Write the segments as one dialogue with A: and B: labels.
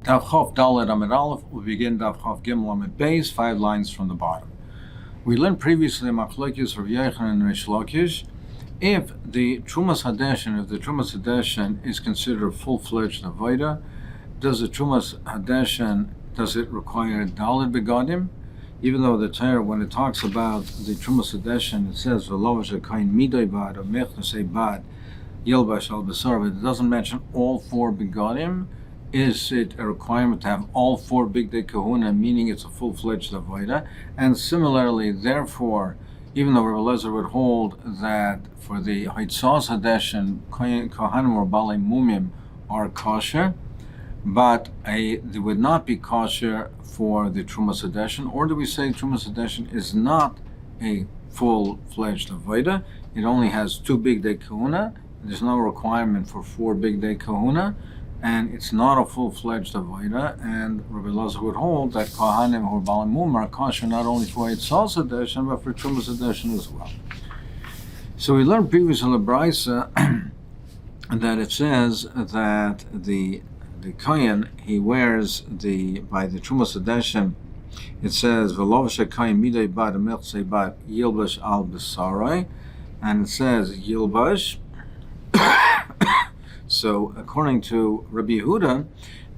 A: Daf Chof Dalet Amud Aleph. We begin Daf Chof Gimel Amud Beis, 5 lines from the bottom. We learned previously Machlokes Rav Yochanan and Reish Lakish. If the Trumas Hadeshin is considered full-fledged avoda, does the Trumas Hadeshin, does it require Dalet Begadim? Even though the Torah, when it talks about the Trumas Hadeshin, it says V'lovash Kain Midoi Bad or Mechnasei Bad Yilbash Al Basar, but it doesn't mention all 4 Begadim. Is it a requirement to have all 4 Big Day Kahuna, meaning it's a full-fledged avoda? And similarly, therefore, even though Rabbi Eliezer would hold that for the Haitzos Hadeshin, Kohanim or Balei Mumim are kosher, but they would not be kosher for the Trumas Hadeshin, or do we say Trumas Hadeshin is not a full-fledged avoda? It only has 2 Big Day Kahuna. There's no requirement for 4 Big Day Kahuna, and it's not a full-fledged avoda, and Rabbi Eliezer would hold that Kohanim or Balei Mumim are kosher not only for Haitzos Hadeshin, but for Trumas Hadeshin as well. So we learned previously in the Brisa that it says that the Kohen, he wears by the Trumas Hadeshin, it says V'lovash Kain Midei Bad Mechsei Bad Yilbash Al B'Sarai, and it says Yilbash. So, according to Rabbi Yehuda,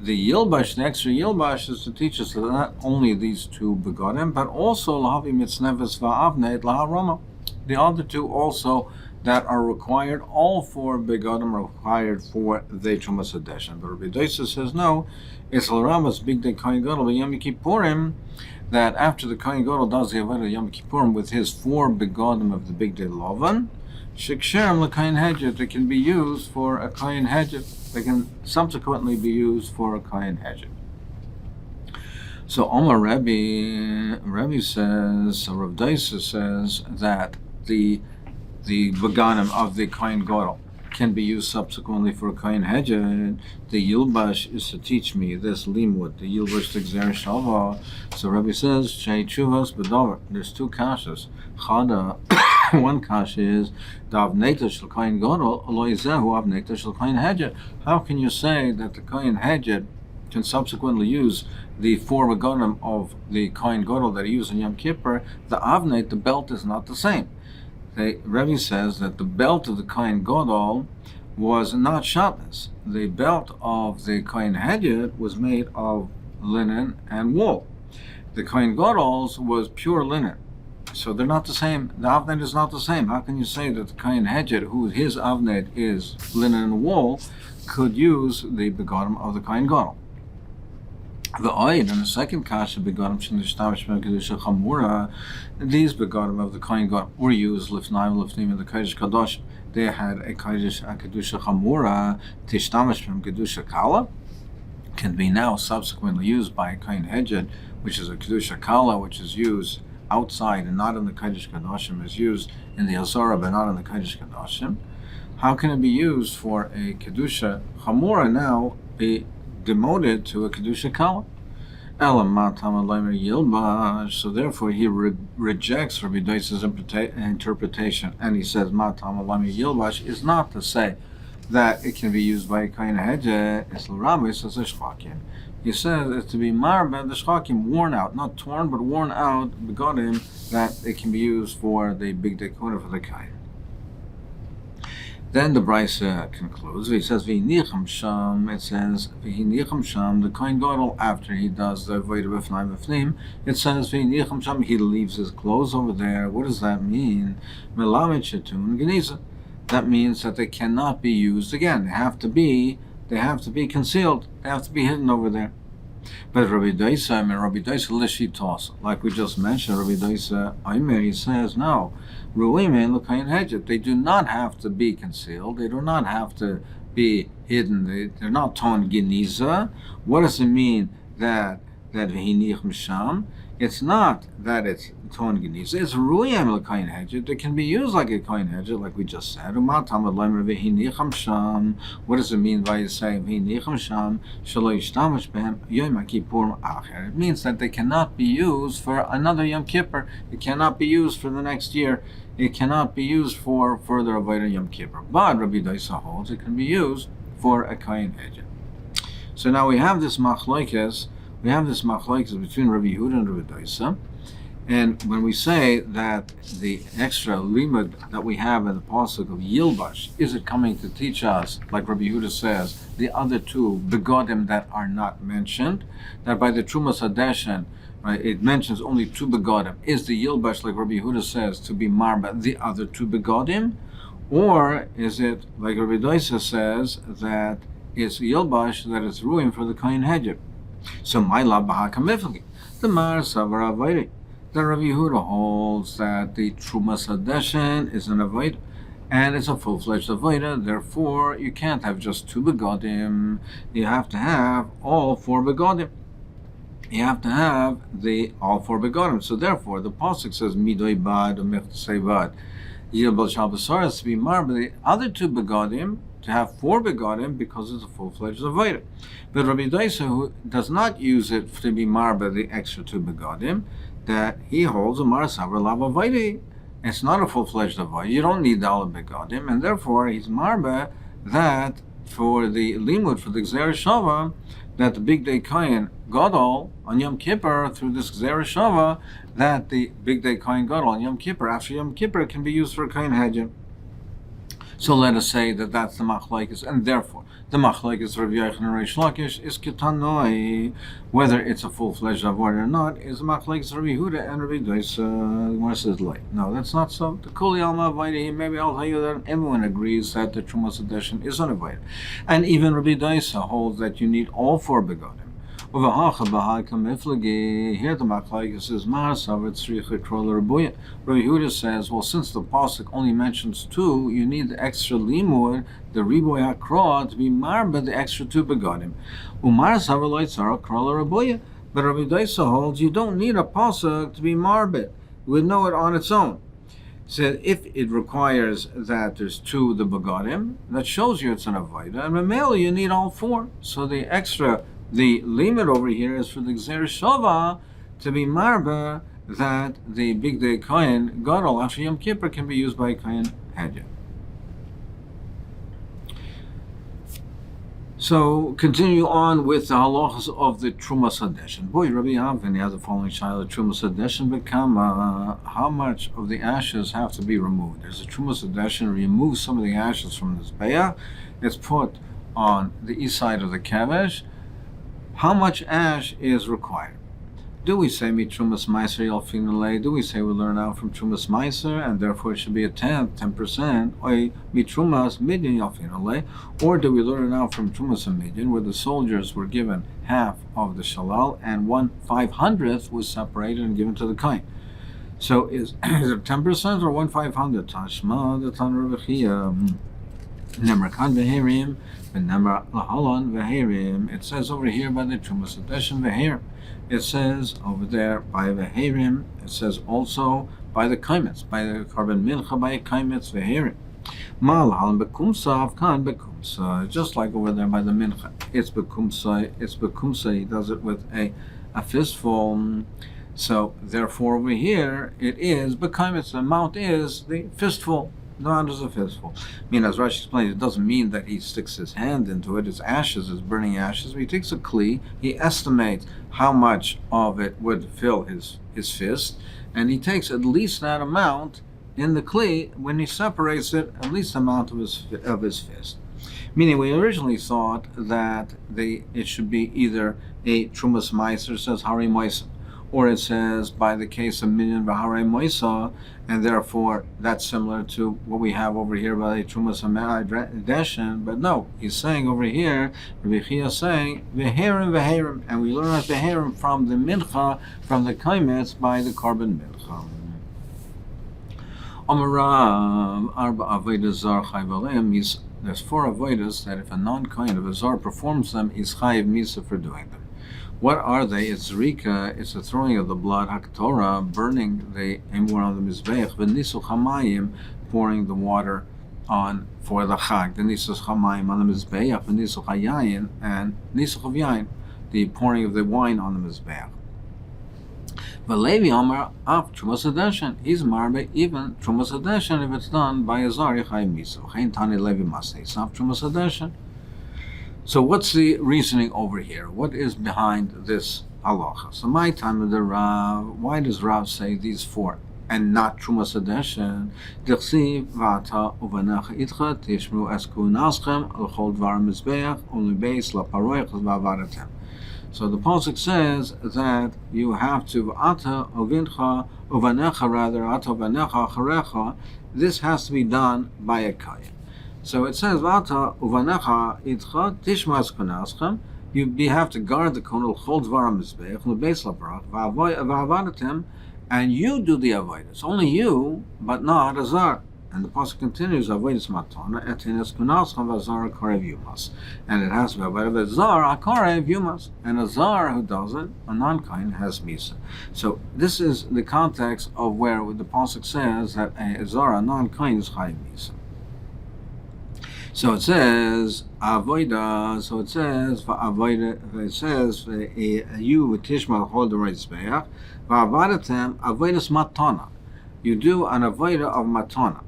A: the Yilbash, the extra Yilbash, is to teach us that not only these 2 begodim, but also Lahavi Mitzneves Va'avneit Laharama. The other 2 also that are required, all 4 begodim are required for the Trumas Hadeshin. But Rabbi Doisa says no, it's L'Rama's Big Day Kohen Gadol, but Yom Kippurim, that after the Kohen Gadol does the Avodah Yom Kippurim with his 4 begodim of the Big Day Lovan, Shiksherim l'kayin hedget, they can be used for a kayin hedget. They can subsequently be used for a kayin hedget. So Omar Rebbe says, Rav Daisa says that the beganim of the kayin gadol can be used subsequently for a kayin hedget. The Yilbash is to teach me this limud, the Yilbash t'gzer shava. So Rebbe says, Shei Chuvas B'Dover. There's 2 kashas. Chada. One kasha is Davneta shel Kohen Gadol Eloi Zehu Avneta shel Kohen Hedget. How can you say that the Kohen Hedget can subsequently use the 4 begonim of the Kohen Gadol that he used in Yom Kippur? The Avnet, the belt, is not the same. The Rebbe says that the belt of the Kohen Gadol was not Shabbos. The belt of the Kohen Hedget was made of linen and wool. The Kohen Gadol's was pure linen. So they're not the same. The avnet is not the same. How can you say that the Kohen Hedget, who his avnet is linen and wool, could use the begonim of the Kohen Gadol? The oid and the second kasha begonim shenishtavish kedusha chamura. These begonim of the Kohen Gadol were used lifnaim in the Kodesh Kadosh. They had a kedusha chamura tishtavish kedusha kala. Can be now subsequently used by a Kohen Hedget, which is a kedusha kala, which is used outside and not in the Kodesh Kadoshim, is used in the Azara but not in the Kodesh Kadoshim. How can it be used for a Kedusha Chamura now be demoted to a Kedusha Kala? So therefore he rejects Rabbi Daisa's interpretation, and he says Matam Alami Yilbash is not to say that it can be used by a Kohen Hedget. It's L'Rabbi says a Shchakim. He says it's to be marba the shchakim, worn out, not torn, but worn out, begodim, that it can be used for the Big Day Kahuna for the kain. Then the Brisa concludes. He says v'nicham sham. It says v'nicham sham. The Kohen Gadol, after he does the avodah b'fnai b'fnim, it says v'nicham sham. He leaves his clothes over there. What does that mean? Melamed shetun geniza. That means that they cannot be used again. They have to be concealed. They have to be hidden over there. But Rabbi Daisa Lishitos, like we just mentioned, Rabbi Daisa Aimer, he says, no, Ruime L'Kayin Hedget, they do not have to be concealed. They do not have to be hidden. They're not ton geniza. What does it mean that V'hinich Sham? It's not that it's ton geniza. It's Ruime L'Kayin Hedget. They can be used like a Kayin Hedget, like we just said. What does it mean by saying V'hinich Sham? Shelo Yishtamash Behem Yom Kippurim Acher. It means that they cannot be used for another Yom Kippur. It cannot be used for the next year. It cannot be used for further avodah Yom Kippur. But Rabbi Daisa holds it can be used for a Kayin Hedget. So now we have this machlokes. We have this machlokes between Rabbi Yehuda and Rabbi Doisa. And when we say that the extra limud that we have in the pasuk of Yilbash, is it coming to teach us, like Rabbi Yehuda says, the other two begodim that are not mentioned, that by the Trumas Hadeshen, right, it mentions only two begodim. Is the Yilbash, like Rabbi Yehuda says, to be marba the other two begodim? Or is it, like Rabbi Doisa says, that it's Yilbash that is ruined for the Kohen Hedjib? So, my la b'hakamifli, the Mar Savara Vairi. The Rabbi Yehuda holds that the Trumas Hadeshen is an avodah, and it's a full-fledged avodah. Therefore, you can't have just two begodim. You have to have all four begodim. You have to have all four begodim. So therefore, the pasuk says midoi bad or mechtasei bad. Yilbal shalbasaras to be mar, but the other two begodim to have four begodim because it's a full-fledged avodah. But Rabbi Doisa, who does not use it to be mar by the extra two begodim, that he holds a mar savra lava vaidi. It's not a full-fledged avodah. You don't need the all begodim, and therefore he's marba that for the limud, for the Gzera Shava, that the Big Day Kohen Gadol on Yom Kippur, through this Gzera Shava, that the Big Day Kohen Gadol on Yom Kippur, after Yom Kippur, can be used for a Kohen Hedjim. So let us say that that's the machlokes, and therefore the machlokes Rav Yochanan and Reish Lakish is ketanoi. Whether it's a full-fledged avodah or not is machlokes Rabbi Yehuda and Rabbi Doisa. The Gemara says like, no, that's not so. The Kuli Alma Avodah. Maybe I'll tell you that everyone agrees that the Trumas Hadeshen is an avodah, and even Rabbi Doisa holds that you need all four begodim. Here the machlokes says Ma'asav Tzricha Krola Rabuya. Rabbi Yehuda says, well, since the pasuk only mentions two, you need the extra limud, the riboy hakra, to be marba the extra two begodim. Uma'asav Loitzara Krola Rabuya. But Rabbi Doisa holds you don't need a pasuk to be marbit. You would know it on its own. Said if it requires that there's two the begodim, that shows you it's an avodah, and Mamela you need all four. So the limit over here is for the Gzera Shava to be marba that the Big Day Kohen Gadol after Yom Kippur can be used by Kohen Hedjah. So continue on with the halachas of the Trumas Hadeshen. Boy, Rabbi Avin has the following child: Trumas Hadeshen become how much of the ashes have to be removed? There's a Trumas Hadeshen, remove some of the ashes from this bayah. It's put on the east side of the kavesh. How much ash is required? Do we say mitrumas meiser yalfinale? Do we say we learn out from trumas meiser and therefore it should be a 10%, or mitrumas midyan yalfinale? Or do we learn out from trumas and midyan, where the soldiers were given half of the shalal and 1/500th was separated and given to the kohen? So is it 10% or 1/500? Tashma the Tan Rebechia. Nemrakan veherim, v'nemra lahalon veherim. It says over here by the Trumas Hadeshen veherim. It says over there by veherim. It says also by the kaimetz, by the carbon mincha, by kaimetz veherim. Malahalan bekumsa, avkan bekumsa. Just like over there by the mincha, it's bekumsa. It's bekumsa. He does it with a fistful. So therefore over here it is bekaimetz. The amount is the fistful. No, there's a fistful. I mean, as Rashi explains, it doesn't mean that he sticks his hand into it. It's ashes, it's burning ashes. But he takes a kli, he estimates how much of it would fill his fist, and he takes at least that amount in the kli. When he separates it, at least the amount of his fist. Meaning, we originally thought that it should be either a trumas meiser, says hari moisa, or it says by the case of minyan v'harei moisa, and therefore that's similar to what we have over here by the Trumas Hadeshen. But no, he's saying over here, Rabbi Chia is saying veherim, and we learn as veherim from the mincha, from the kaimetz by the carbon mincha. Amarav arba avodas zar chayv aleim. There's 4 avodas that if a non-kohen of a zar performs them, he's chayv misa for doing them. What are they? It's rika, it's the throwing of the blood, haktorah, burning the emur on the mizbeach, v'nisuch hamayim, pouring the water on for the chag, the nisuch hamayim on the mizbeach, v'nisuch hayayin, and nisuch of yayin, the pouring of the wine on the mizbeach. V'levi amar af Trumas Hadeshen, he's marbe even Trumas Hadeshen if it's done by a zar yachayim misa. V'chein tani Levi Masechet af Trumas Hadeshen. So what's the reasoning over here? What is behind this halacha? So my time of the Rav, why does Rav say these four and not Trumas Hadeshen? Dirshu v'ata uvanecha itcha tishmu esku naschem l'chol dvar mizbeach u'libeis laparoich v'avadatem. So the pasuk says that you have to ata ovincha uvanecha, rather ata uvanecha acharecha. This has to be done by a kohen. So it says v'ata uvanecha itcha tishmu esku naschem. You have to guard the kohen l'chol dvar mizbeach u'libeis laparoich v'avadatem. And you do the avodas. Only you, but not a zar. And the pasuk continues, avodas matana etinas kunaschem v'azar karev yumas. And it has to be avodah zar akarev yumas. And a zar who does it, a non-kain, has misa. So this is the context of where the pasuk says that a zar, a non-kain, is chayiv misa. So it says avodah. So it says avodah. It says you tishma hold the reizbeach. V'avadatem avodas matana. You do an avodah of matana.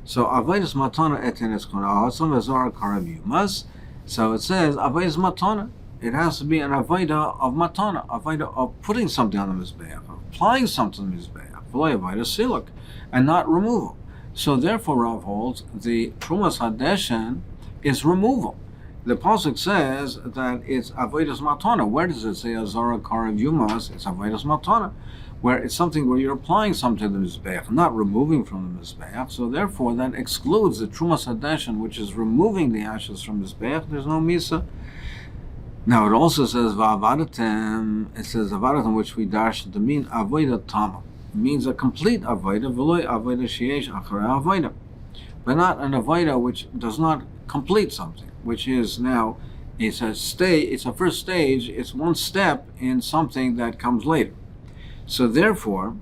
A: So avodas matana etenes kunasim v'zar karev yumas. So it says avodas matana. It has to be an avodah of matana, avodah of putting something on the mizbeach, of applying something on the mizbeach, v'lo avodah siluk, and not removal. So therefore, Rav holds the Trumas Hadeshen is removal. The pasuk says that it's avodas matana. Where does it say azara karev yumas? It's avodas matana, where it's something where you're applying something to the mizbeach, not removing from the mizbeach. So therefore, that excludes the Trumas Hadeshen, which is removing the ashes from the mizbeach. There's no misa. Now it also says va'avadatem. It says avadatem, which we dash to mean avodah tama. It means a complete avodah, v'lo avodah sheyesh acharei avodah, but not an avodah which does not complete something, which is now it's a first stage, it's one step in something that comes later. So therefore,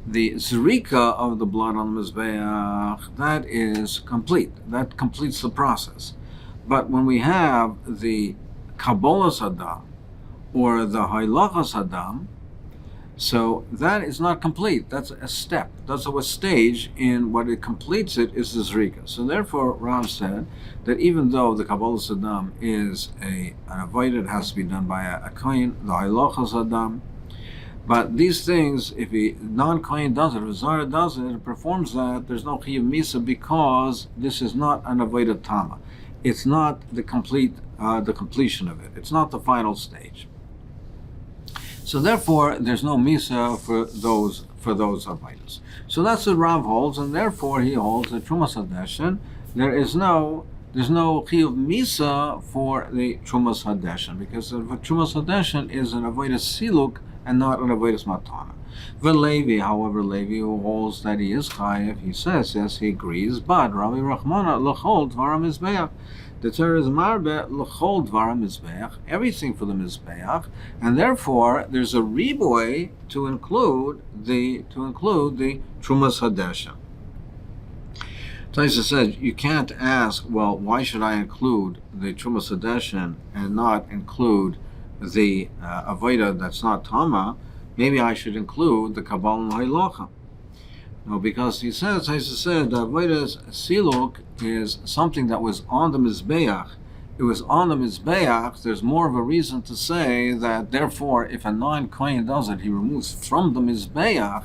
A: the zrika of the blood on the mizbeach, that is complete. That completes the process. But when we have the kabbalas adam or the hailachas adam, so that is not complete. That's a step. That's a stage in what it completes it is the zrika. So therefore, Rav said that even though the kabbalas adam is an avodah, it has to be done by a kohen, the hailachas adam. But these things, if a non-kohen does it, if a zara does it, it performs that, there's no chiyuv misa because this is not an avodah tama. It's not the completion of it. It's not the final stage. So therefore, there's no misa for those avodas. So that's what Rav holds, and therefore he holds that Trumas Hadeshen, there's no chiyuv misa for the Trumas Hadeshen, because the Trumas Hadeshen is an avodas siluk and not an avodas matana. Levi, however, Levi who holds that he is chayiv, he says, yes, he agrees, but Rabbi Rachmana l'chol dvar mizbeach. The Torah is marbe l'chol dvar mizbeach, everything for the mizbeach, and therefore there's a riboy to include the Trumas Hadeshen. Taisa says you can't ask, well, why should I include the Trumas Hadeshen and not include the avodah that's not tama? Maybe I should include the kabbalah and halacha. No, because he says, Taisa said, the avodas siluk is something that was on the mizbeach. It was on the mizbeach. There's more of a reason to say that, therefore, if a non-kohen does it, he removes from the mizbeach,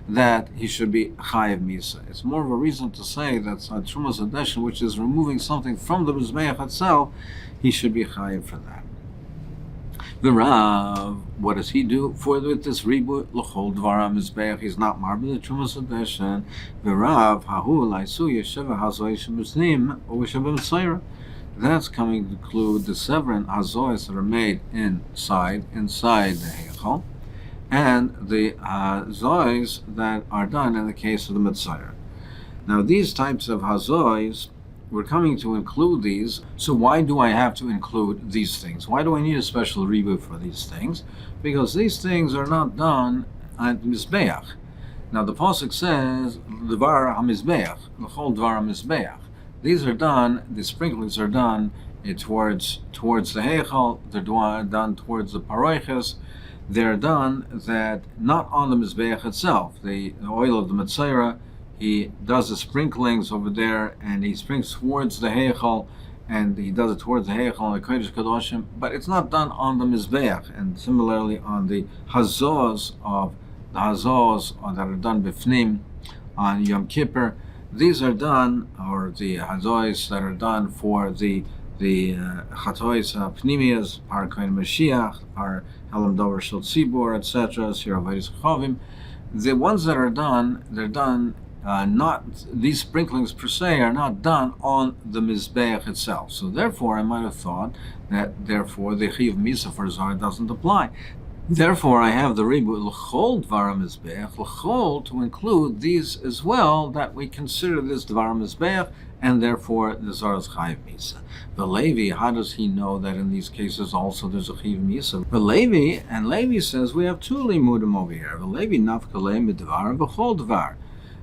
A: that he should be chayiv misa. It's more of a reason to say that Trumas Hadeshen, which is removing something from the mizbeach itself, he should be chayiv for that. The Rav, what does he do with this ribu l'chol dvar mizbeach? He's not marble the Trumas Hadeshen. The Rav hahu laisu yesheva hazoy shemuznim or yesheva m'sayra. That's coming to include the seven hazoys that are made inside the heichal, and the hazoys that are done in the case of the mitzayra. Now these types of hazoys, we're coming to include these. So why do I have to include these things? Why do I need a special ribu for these things? Because these things are not done at mizbeach. Now the pasuk says dvar hamizbeach, l'chol dvar hamizbeach. These are done. The sprinklings are done towards the heichal. They're done towards the paroiches. They're done that not on the mizbeach itself. The oil of the mitzayra, he does the sprinklings over there, and he springs towards the heichal, and he does it towards the Heichal and the Kodesh Kadoshim, but it's not done on the Mizbeach, and similarly on the Hazos that are done Bifnim on Yom Kippur. These are done, or the Hazos that are done for the Chatois Pnimiyas, Par Kohen Mashiach, Par Helam Dover Shel Tzibur, etc., Sir Avodas Chovim. The ones that are done, they're done not, these sprinklings per se are not done on the Mizbeach itself. So therefore, I might have thought that therefore the Chiv Misa for Zar doesn't apply. Therefore, I have the Ribu L'chol Dvar Mizbeach, L'chol to include these as well, that we consider this Dvar Mizbeach, and therefore the Zar is Chayiv Misa. The Levi, how does he know that in these cases also there's a Chayiv Misa? The Levi, and Levi says we have two limudim over here. The Levi Nafkalei Midvar and B'chol Dvar.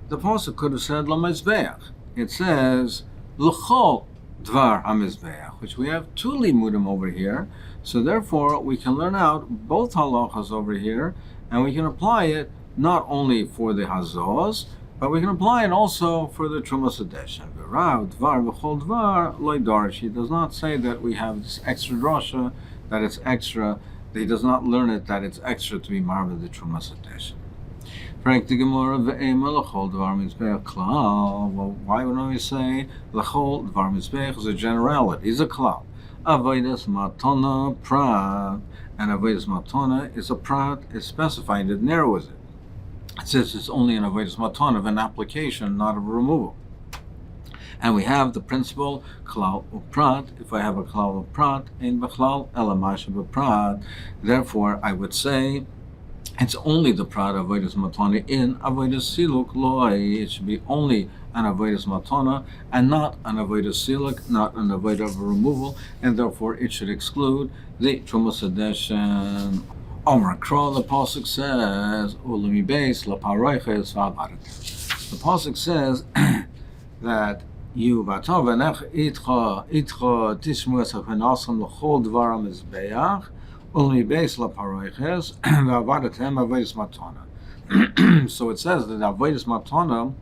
A: The Pasuk could have said L'mizbeach. It says L'chol Dvar HaMizbeach, which we have two limudim over here. So therefore, we can learn out both halachas over here, and we can apply it not only for the hazos, but we can apply it also for the Trumas Hadesha. V'rav Dvar V'chol Dvar Lo Darish. He does not say that we have this extra drasha, that it's extra. He does not learn it that it's extra to be marved the Trumas Hadesha. Well, why would we say L'chol Dvar Mizbeach is a generality, is a klal. Avodas matona prat, and avodas matona is a prat, is specified, it narrows it. It says it's only an avodas matona of an application, not of a removal. And we have the principle klal uprat. If I have a klal uprat, in b'chlal elamash b'prat, therefore I would say it's only the prat of avodas matona in avodas siluk loy. It should be only an avodas matona and not an avodas siluk, not an avodah of removal, and therefore it should exclude the Trumas Hadeshen. Omer Kro, the pasuk says ulimi beis laparoiches v'avaret. The pasuk says that you vatov enech itcha tishmu es hakanasam l'chol dvar mizbeach. Only base la paroiches v'avadetem avodas matana. So it says that avodas matana,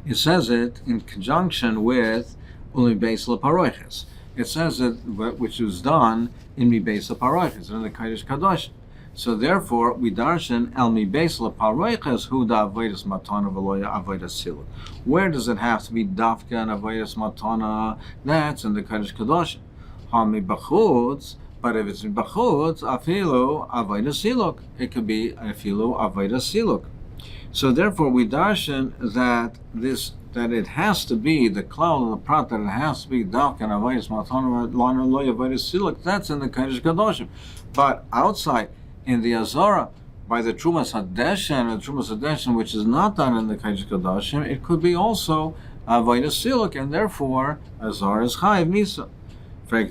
A: it says it in conjunction with only base la paroiches. It says it which was done in mi base la paroiches in the Kodesh Kadosh. So therefore we darshan el mi base la paroiches hu da avodas matana v'loya avodas siluk. Where does it have to be dafka and avodas matana? That's in the Kodesh Kadosh. Ha mi b'chutz. But if it's in b'chutz, afilu avodas siluk, it could be afilu avodas siluk. So therefore, we darshan that it has to be the klal of the prat, that it has to be dak and avodas matana lana lo avodas siluk. That's in the Kodesh Kadoshim. But outside in the Azara, by the Trumas Hadeshen, which is not done in the Kodesh Kadoshim, it could be also avodas siluk, and therefore Azara is chayiv misa. Well,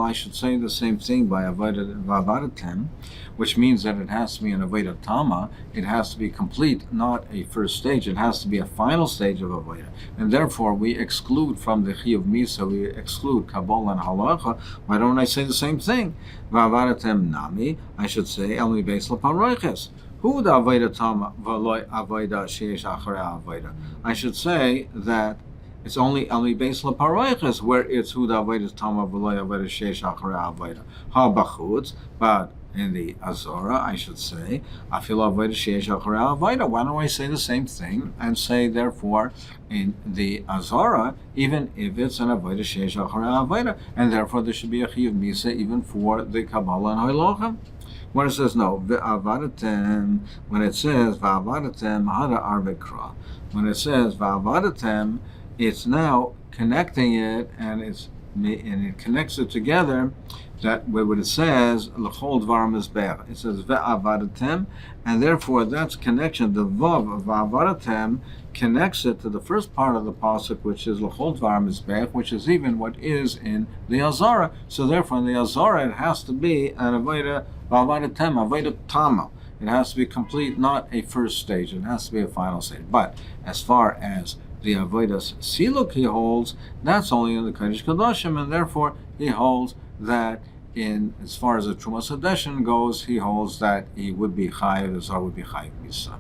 A: I should say the same thing by Avadatem, which means that it has to be an Avodah Tama. It has to be complete, not a first stage. It has to be a final stage of Avodah. And therefore, we exclude from the Chiyuv Misa, we exclude Kabbalah and Halacha. Why don't I say the same thing? Vavadatem Nami, I should say, Elmi Beis Laparoiches. Who the Avodah Tama, V'loi Avodah Sheish Acharei Avodah. I should say that it's only beis laparoiches where it's hu da avodas tama v'lo avodas sheish acharei avodah ha b'chutz. But in the Azora, I should say afil avodas sheish acharei avodah. Why don't I say the same thing and say therefore in the Azora, even if it's an avodas sheish acharei avodah, and therefore there should be a chiyuv misa even for the Kabbalah and Halachah. When it says no, v'avadatem, when it says v'avadatem hada arbekra, when it says v'avadatem, it's now connecting it, and it connects it together. That what it says l'chol dvar mizbeach. It says ve'avadatem, and therefore that's connection. The vav of ve'avadatem connects it to the first part of the pasuk, which is l'chol dvar mizbeach, which is even what is in the Azara. So therefore, in the Azara, it has to be an avodah ve'avadatem, avodah tama. It has to be complete, not a first stage. It has to be a final stage. But as far as the avodas siluk he holds, that's only in the Kodesh Kadoshim, and therefore he holds that in as far as the Trumas Hadeshen goes, he holds that he would be chayiv, as I would be chayiv misa.